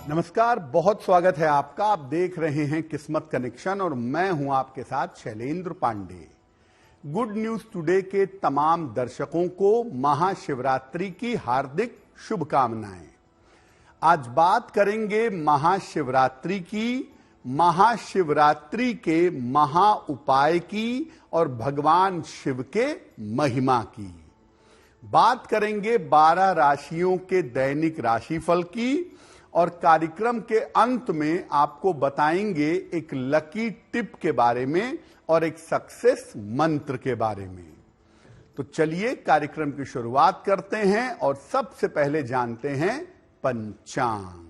नमस्कार, बहुत स्वागत है आपका। आप देख रहे हैं किस्मत कनेक्शन और मैं हूं आपके साथ Shailendra Pandey. Good news today के तमाम दर्शकों को महाशिवरात्रि की हार्दिक शुभकामनाएं। आज बात करेंगे महाशिवरात्रि की, महाशिवरात्रि के महा उपाय की और भगवान शिव के महिमा की। बात करेंगे 12 राशियों के दैनिक राशिफल की और कार्यक्रम के अंत में आपको बताएंगे एक लकी टिप के बारे में और एक सक्सेस मंत्र के बारे में। तो चलिए कार्यक्रम की शुरुआत करते हैं और सबसे पहले जानते हैं पंचांग।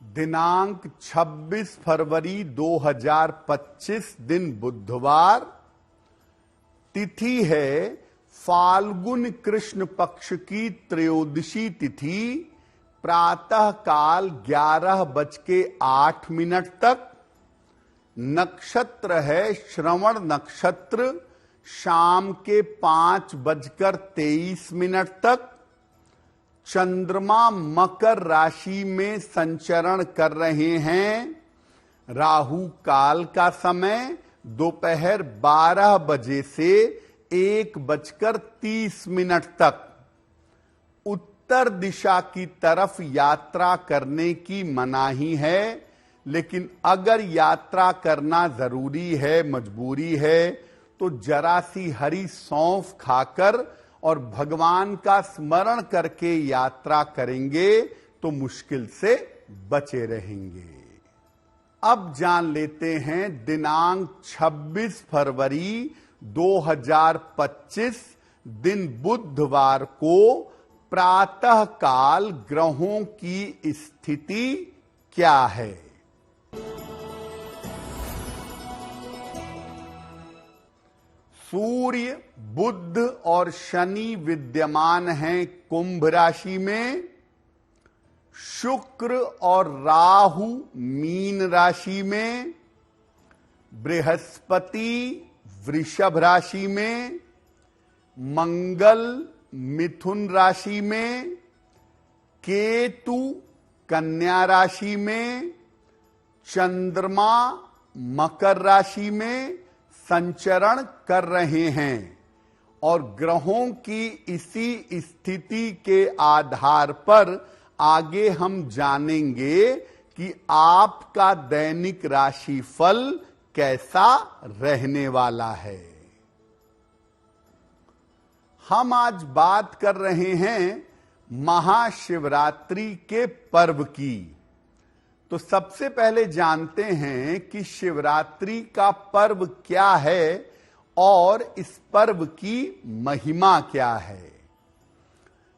दिनांक 26 फरवरी 2025 दिन बुधवार, तिथि है फाल्गुन कृष्ण पक्ष की त्रयोदशी तिथि, प्रातः काल 11:08 तक। नक्षत्र है श्रवण नक्षत्र, शाम के 5:23 तक। चंद्रमा मकर राशि में संचरण कर रहे हैं। राहु काल का समय दोपहर 12 बजे से 1:30 तक। उत्तर दिशा की तरफ यात्रा करने की मनाही है, लेकिन अगर यात्रा करना जरूरी है, मजबूरी है, तो जरा सी हरी सौंफ खाकर और भगवान का स्मरण करके यात्रा करेंगे तो मुश्किल से बचे रहेंगे। अब जान लेते हैं दिनांक 26 फरवरी 2025 दिन बुधवार को प्रातः काल ग्रहों की स्थिति क्या है। सूर्य, बुध और शनि विद्यमान हैं कुंभ राशि में। शुक्र और राहु मीन राशि में। बृहस्पति वृषभ राशि में। मंगल मिथुन राशि में। केतु कन्या राशि में। चंद्रमा मकर राशि में संचरण कर रहे हैं और ग्रहों की इसी स्थिति के आधार पर आगे हम जानेंगे कि आपका दैनिक राशिफल कैसा रहने वाला है। हम आज बात कर रहे हैं महाशिवरात्रि के पर्व की। तो सबसे पहले जानते हैं कि शिवरात्रि का पर्व क्या है और इस पर्व की महिमा क्या है।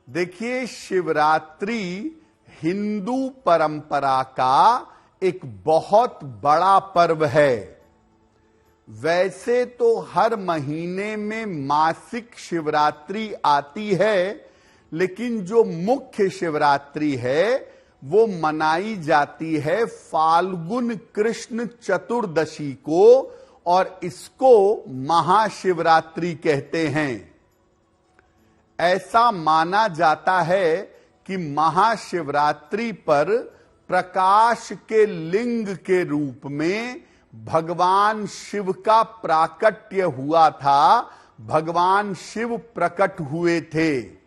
देखिए, शिवरात्रि हिंदू परंपरा का एक बहुत बड़ा पर्व है। वैसे तो हर महीने में मासिक शिवरात्रि आती है, लेकिन जो मुख्य शिवरात्रि है वो मनाई जाती है फाल्गुन कृष्ण चतुर्दशी को और इसको महाशिवरात्रि कहते हैं। ऐसा माना जाता है कि महाशिवरात्रि पर प्रकाश के लिंग के रूप में भगवान शिव का प्राकट्य हुआ था। भगवान शिव प्रकट हुए थे।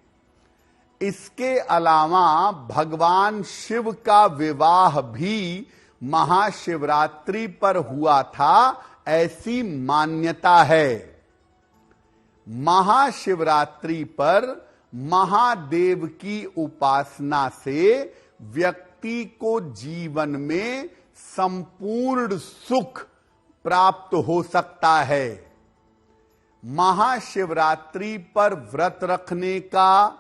इसके अलावा भगवान शिव का विवाह भी महाशिवरात्रि पर हुआ था, ऐसी मान्यता है। महाशिवरात्रि पर महादेव की उपासना से व्यक्ति को जीवन में संपूर्ण सुख प्राप्त हो सकता है। महाशिवरात्रि पर व्रत रखने का,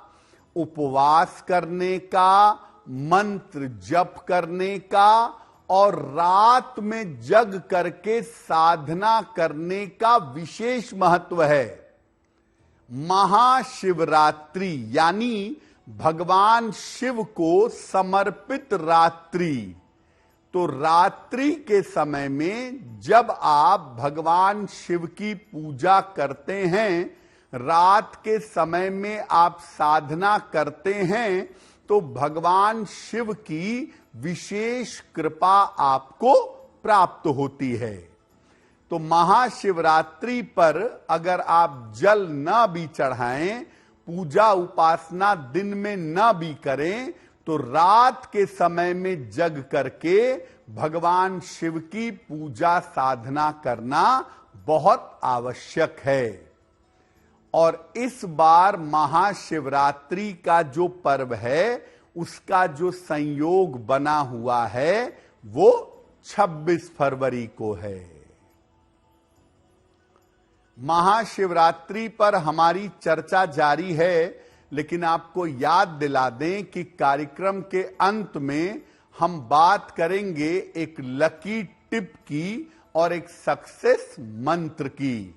उपवास करने का, मंत्र जप करने का और रात में जग करके साधना करने का विशेष महत्व है। महाशिवरात्रि यानी भगवान शिव को समर्पित रात्रि। तो रात्रि के समय में जब आप भगवान शिव की पूजा करते हैं रात के समय में आप साधना करते हैं तो भगवान शिव की विशेष कृपा आपको प्राप्त होती है। तो महाशिवरात्रि पर अगर आप जल न भी चढ़ाएं, पूजा उपासना दिन में न भी करें, तो रात के समय में जग करके भगवान शिव की पूजा साधना करना बहुत आवश्यक है। और इस बार महाशिवरात्रि का जो पर्व है उसका जो संयोग बना हुआ है वो 26 फरवरी को है। महाशिवरात्रि पर हमारी चर्चा जारी है, लेकिन आपको याद दिला दें कि कार्यक्रम के अंत में हम बात करेंगे एक लकी टिप की और एक सक्सेस मंत्र की।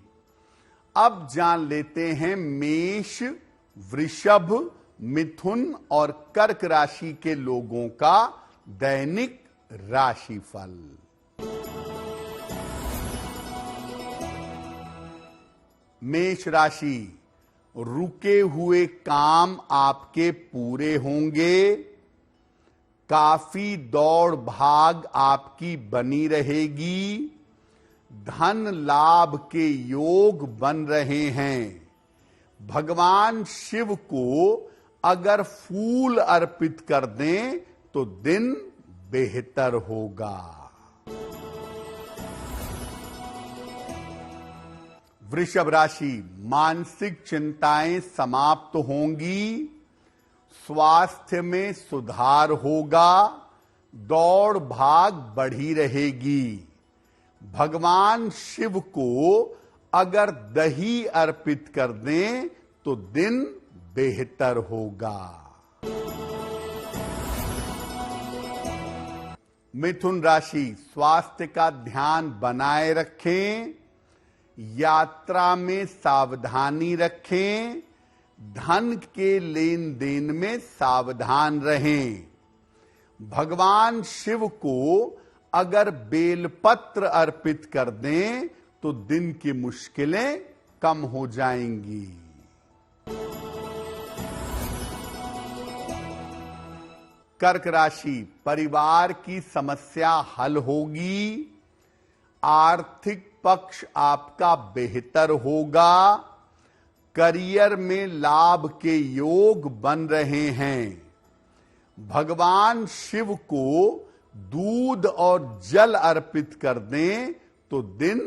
अब जान लेते हैं मेष, वृषभ, मिथुन और कर्क राशि के लोगों का दैनिक राशिफल। मेष राशि, रुके हुए काम आपके पूरे होंगे। काफी दौड़ भाग आपकी बनी रहेगी। धन लाभ के योग बन रहे हैं। भगवान शिव को अगर फूल अर्पित कर दें तो दिन बेहतर होगा। वृषभ राशि, मानसिक चिंताएं समाप्त होंगी। स्वास्थ्य में सुधार होगा। दौड़ भाग बढ़ी रहेगी। भगवान शिव को अगर दही अर्पित कर दें तो दिन बेहतर होगा। मिथुन राशि, स्वास्थ्य का ध्यान बनाए रखें। यात्रा में सावधानी रखें। धन के लेन देन में सावधान रहें। भगवान शिव को अगर बेलपत्र अर्पित कर दें तो दिन की मुश्किलें कम हो जाएंगी। कर्क राशि, परिवार की समस्या हल होगी। आर्थिक पक्ष आपका बेहतर होगा। करियर में लाभ के योग बन रहे हैं। भगवान शिव को दूध और जल अर्पित कर दें तो दिन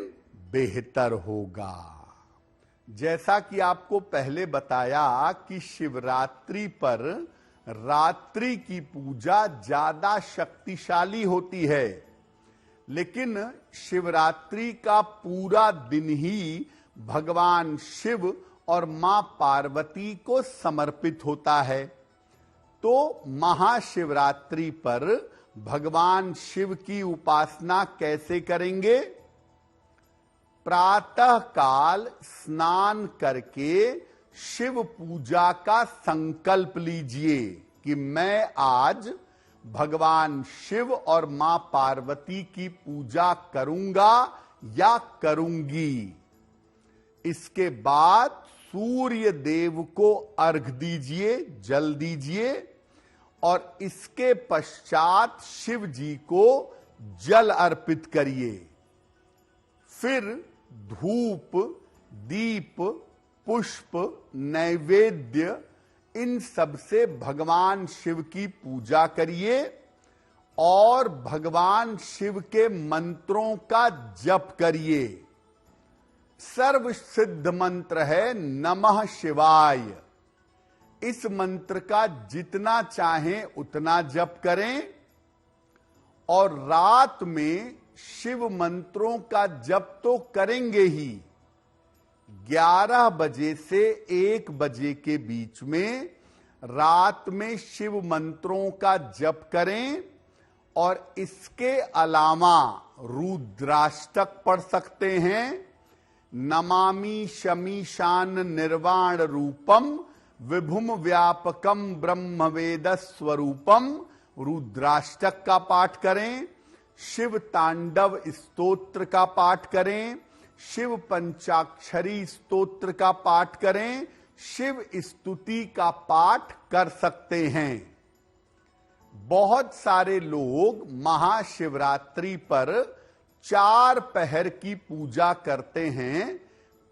बेहतर होगा। जैसा कि आपको पहले बताया कि शिवरात्रि पर रात्रि की पूजा ज्यादा शक्तिशाली होती है, लेकिन शिवरात्रि का पूरा दिन ही भगवान शिव और मां पार्वती को समर्पित होता है। तो महाशिवरात्रि पर भगवान शिव की उपासना कैसे करेंगे? प्रातः काल स्नान करके शिव पूजा का संकल्प लीजिए कि मैं आज भगवान शिव और मां पार्वती की पूजा करूंगा या करूंगी। इसके बाद सूर्य देव को अर्घ दीजिए, जल दीजिए और इसके पश्चात शिव जी को जल अर्पित करिए। फिर धूप, दीप, पुष्प, नैवेद्य इन सब से भगवान शिव की पूजा करिए और भगवान शिव के मंत्रों का जप करिए। सर्व सिद्ध मंत्र है नमः शिवाय। इस मंत्र का जितना चाहें उतना जप करें और रात में शिव मंत्रों का जप तो करेंगे ही। 11 बजे से 1 बजे के बीच में रात में शिव मंत्रों का जप करें और इसके अलावा रुद्राष्टक पढ़ सकते हैं। नमामि शमीशान निर्वाण रूपम विभुम व्यापकम ब्रह्म वेद स्वरूपम रुद्राष्टक का पाठ करें। शिव तांडव स्तोत्र का पाठ करें। शिव पंचाक्षरी स्तोत्र का पाठ करें, शिव स्तुति का पाठ कर सकते हैं। बहुत सारे लोग महाशिवरात्रि पर 4 पहर की पूजा करते हैं।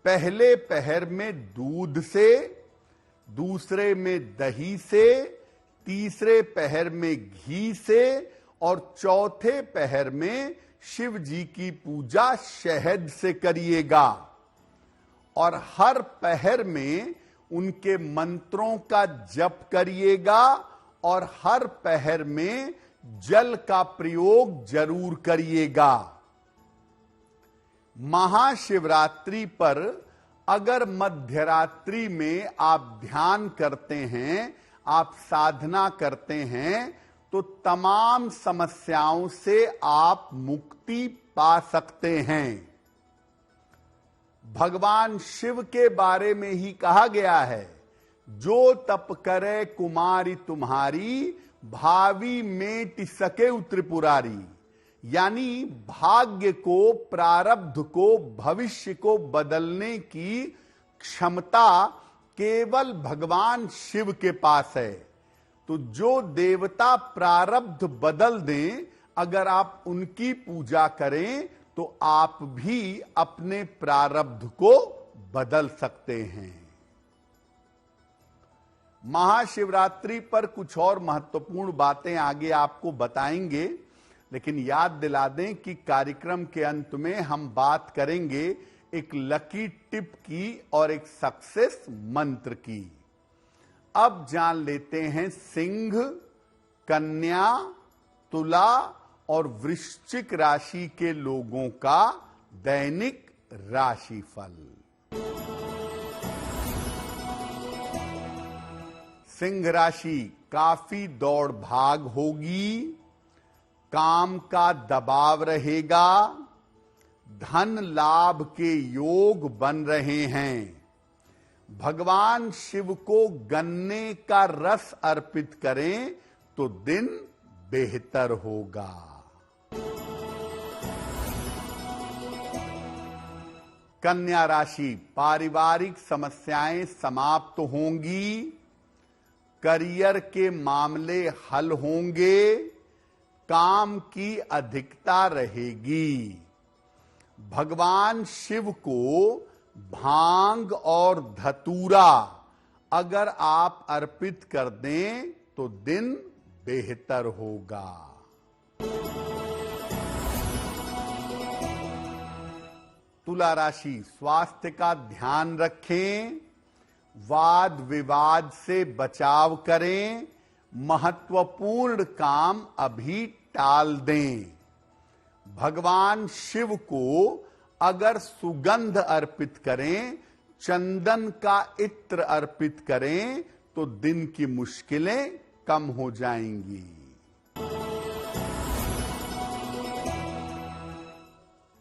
पहले पहर में दूध से, दूसरे में दही से, तीसरे पहर में घी से और चौथे पहर में शिव जी की पूजा शहद से करिएगा। और हर पहर में उनके मंत्रों का जप करिएगा और हर पहर में जल का प्रयोग जरूर करिएगा। महाशिवरात्रि पर अगर मध्यरात्रि में आप ध्यान करते हैं, आप साधना करते हैं, तो तमाम समस्याओं से आप मुक्ति पा सकते हैं। भगवान शिव के बारे में ही कहा गया है, जो तप करे कुमारी तुम्हारी, भावी मेट सके त्रिपुरारी। यानी भाग्य को, प्रारब्ध को, भविष्य को बदलने की क्षमता केवल भगवान शिव के पास है। तो जो देवता प्रारब्ध बदल दें, अगर आप उनकी पूजा करें तो आप भी अपने प्रारब्ध को बदल सकते हैं। महाशिवरात्रि पर कुछ और महत्वपूर्ण बातें आगे आपको बताएंगे, लेकिन याद दिला दें कि कार्यक्रम के अंत में हम बात करेंगे एक लकी टिप की और एक सक्सेस मंत्र की। अब जान लेते हैं सिंह, कन्या, तुला और वृश्चिक राशि के लोगों का दैनिक राशिफल। सिंह राशि, काफी दौड़ भाग होगी, काम का दबाव रहेगा, धन लाभ के योग बन रहे हैं। भगवान शिव को गन्ने का रस अर्पित करें तो दिन बेहतर होगा। कन्या राशि, पारिवारिक समस्याएं समाप्त होंगी, करियर के मामले हल होंगे, काम की अधिकता रहेगी। भगवान शिव को भांग और धतूरा अगर आप अर्पित कर दें तो दिन बेहतर होगा। तुला राशि, स्वास्थ्य का ध्यान रखें, वाद विवाद से बचाव करें, महत्वपूर्ण काम अभी टाल दें। भगवान शिव को अगर सुगंध अर्पित करें, चंदन का इत्र अर्पित करें तो दिन की मुश्किलें कम हो जाएंगी।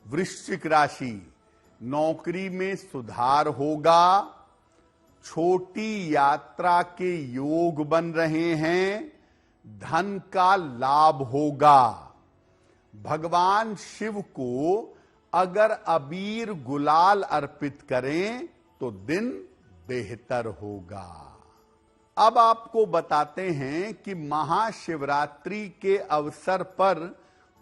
वृश्चिक राशि, नौकरी में सुधार होगा, छोटी यात्रा के योग बन रहे हैं, धन का लाभ होगा। भगवान शिव को अगर अबीर गुलाल अर्पित करें तो दिन बेहतर होगा। अब आपको बताते हैं कि महाशिवरात्रि के अवसर पर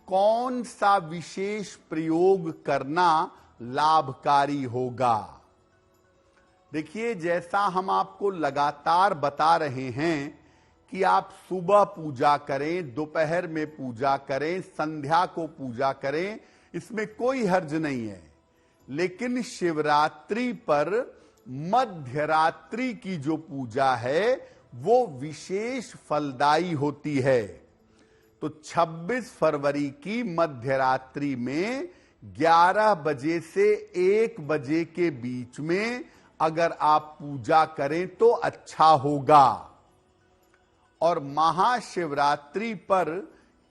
कौन सा विशेष प्रयोग करना लाभकारी होगा। देखिए, जैसा हम आपको लगातार बता रहे हैं कि आप सुबह पूजा करें, दोपहर में पूजा करें, संध्या को पूजा करें, इसमें कोई हर्ज नहीं है। लेकिन शिवरात्रि पर मध्यरात्रि की जो पूजा है वो विशेष फलदायी होती है। तो 26 फरवरी की मध्यरात्रि में 11 बजे से 1 बजे के बीच में अगर आप पूजा करें तो अच्छा होगा। और महाशिवरात्रि पर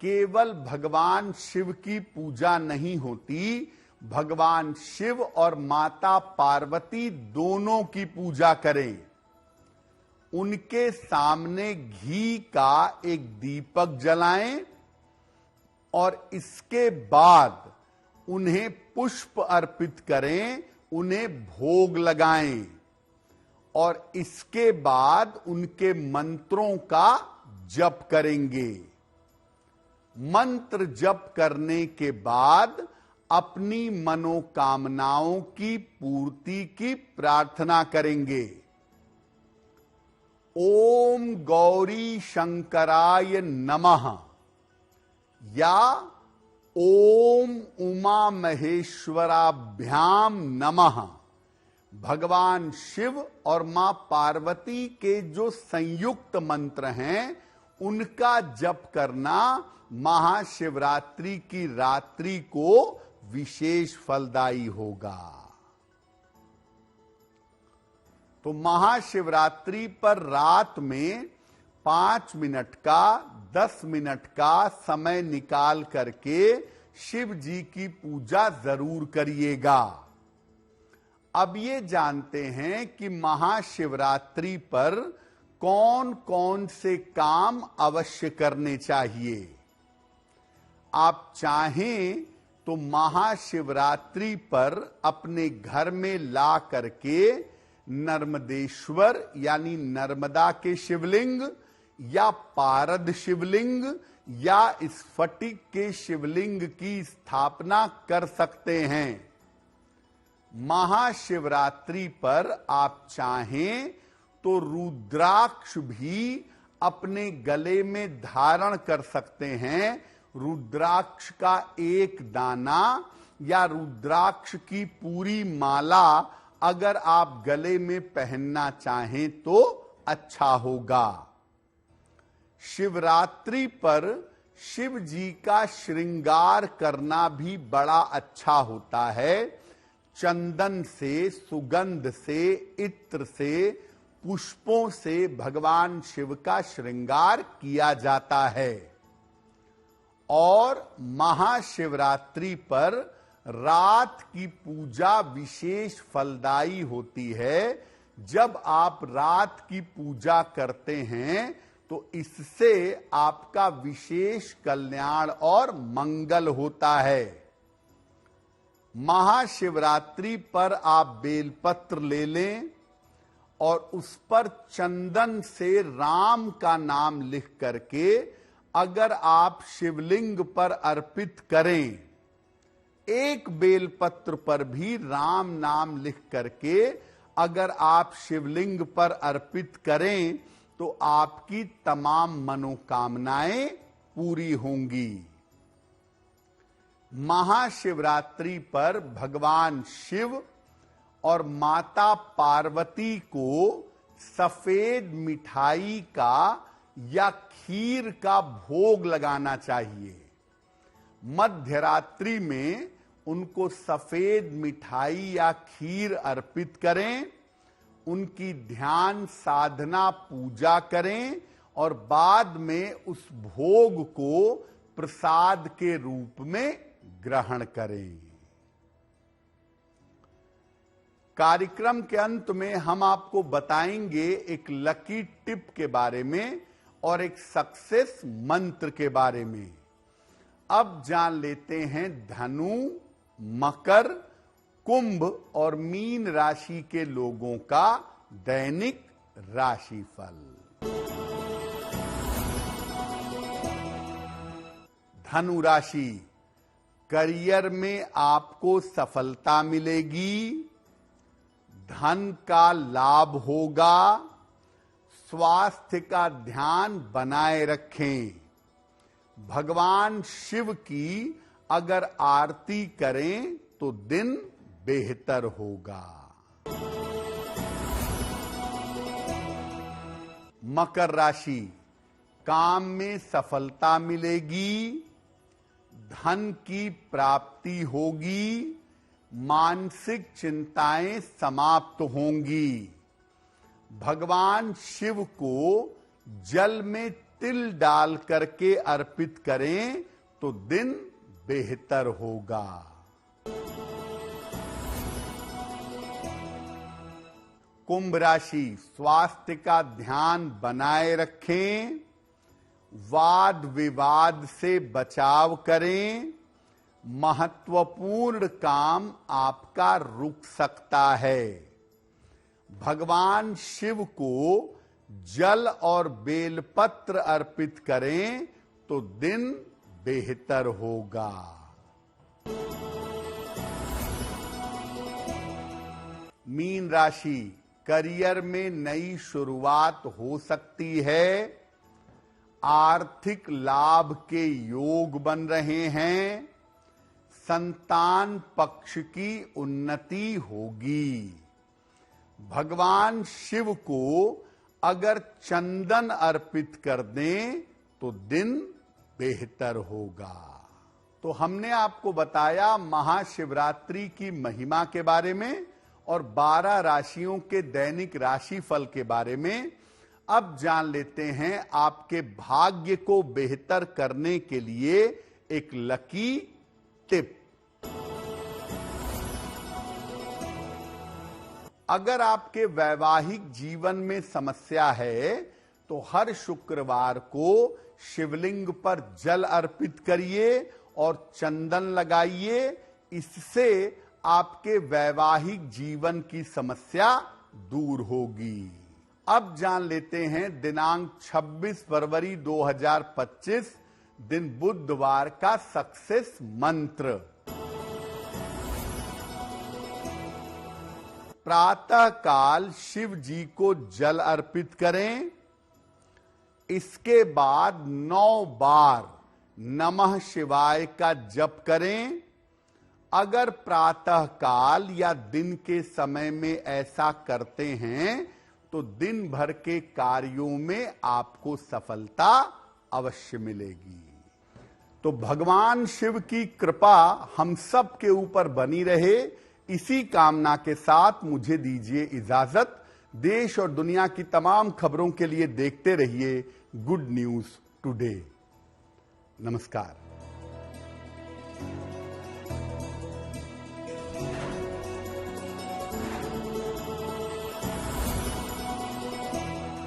केवल भगवान शिव की पूजा नहीं होती, भगवान शिव और माता पार्वती दोनों की पूजा करें। उनके सामने घी का एक दीपक जलाएं और इसके बाद उन्हें पुष्प अर्पित करें, उन्हें भोग लगाएं और इसके बाद उनके मंत्रों का जप करेंगे। मंत्र जप करने के बाद अपनी मनोकामनाओं की पूर्ति की प्रार्थना करेंगे। ओम गौरी शंकराय नमः या ओम उमा महेश्वराभ्याम नमः भगवान शिव और मां पार्वती के जो संयुक्त मंत्र हैं उनका जप करना महाशिवरात्रि की रात्रि को विशेष फलदायी होगा। तो महाशिवरात्रि पर रात में 5 मिनट का 10 मिनट का समय निकाल करके शिव जी की पूजा जरूर करिएगा। अब ये जानते हैं कि महाशिवरात्रि पर कौन कौन से काम अवश्य करने चाहिए। आप चाहें तो महाशिवरात्रि पर अपने घर में ला करके नर्मदेश्वर यानी नर्मदा के शिवलिंग या पारद शिवलिंग या स्फटिक के शिवलिंग की स्थापना कर सकते हैं। महाशिवरात्रि पर आप चाहें तो रुद्राक्ष भी अपने गले में धारण कर सकते हैं। रुद्राक्ष का एक दाना या रुद्राक्ष की पूरी माला अगर आप गले में पहनना चाहें तो अच्छा होगा। शिवरात्रि पर शिव जी का श्रृंगार करना भी बड़ा अच्छा होता है। चंदन से, सुगंध से, इत्र से, पुष्पों से भगवान शिव का श्रृंगार किया जाता है। और महाशिवरात्रि पर रात की पूजा विशेष फलदायी होती है। जब आप रात की पूजा करते हैं तो इससे आपका विशेष कल्याण और मंगल होता है। महाशिवरात्रि पर आप बेलपत्र ले लें और उस पर चंदन से राम का नाम लिख करके अगर आप शिवलिंग पर अर्पित करें, एक बेलपत्र पर भी राम नाम लिख करके अगर आप शिवलिंग पर अर्पित करें तो आपकी तमाम मनोकामनाएं पूरी होंगी। महाशिवरात्रि पर भगवान शिव और माता पार्वती को सफेद मिठाई का या खीर का भोग लगाना चाहिए। मध्यरात्रि में उनको सफेद मिठाई या खीर अर्पित करें, उनकी ध्यान साधना पूजा करें और बाद में उस भोग को प्रसाद के रूप में ग्रहण करें। कार्यक्रम के अंत में हम आपको बताएंगे एक लकी टिप के बारे में और एक सक्सेस मंत्र के बारे में। अब जान लेते हैं धनु, मकर, कुंभ और मीन राशि के लोगों का दैनिक राशिफल। धनु राशि, करियर में आपको सफलता मिलेगी, धन का लाभ होगा, स्वास्थ्य का ध्यान बनाए रखें। भगवान शिव की अगर आरती करें तो दिन बेहतर होगा। मकर राशि, काम में सफलता मिलेगी, धन की प्राप्ति होगी, मानसिक चिंताएं समाप्त होंगी। भगवान शिव को जल में तिल डाल करके अर्पित करें तो दिन बेहतर होगा। कुंभ राशि, स्वास्थ्य का ध्यान बनाए रखें, वाद विवाद से बचाव करें, महत्वपूर्ण काम आपका रुक सकता है। भगवान शिव को जल और बेलपत्र अर्पित करें तो दिन बेहतर होगा। मीन राशि, करियर में नई शुरुआत हो सकती है। आर्थिक लाभ के योग बन रहे हैं। संतान पक्ष की उन्नति होगी। भगवान शिव को अगर चंदन अर्पित कर दें तो दिन बेहतर होगा। तो हमने आपको बताया महाशिवरात्रि की महिमा के बारे में और 12 राशियों के दैनिक राशिफल के बारे में। अब जान लेते हैं आपके भाग्य को बेहतर करने के लिए एक लकी टिप। अगर आपके वैवाहिक जीवन में समस्या है तो हर शुक्रवार को शिवलिंग पर जल अर्पित करिए और चंदन लगाइए। इससे आपके वैवाहिक जीवन की समस्या दूर होगी। अब जान लेते हैं दिनांक 26 फरवरी 2025 दिन बुधवार का सक्सेस मंत्र। प्रातः काल शिव जी को जल अर्पित करें। इसके बाद 9 बार नमः शिवाय का जप करें। अगर प्रातः काल या दिन के समय में ऐसा करते हैं तो दिन भर के कार्यों में आपको सफलता अवश्य मिलेगी। तो भगवान शिव की कृपा हम सब के ऊपर बनी रहे, इसी कामना के साथ मुझे दीजिए इजाजत। देश और दुनिया की तमाम खबरों के लिए देखते रहिए गुड न्यूज टुडे। नमस्कार।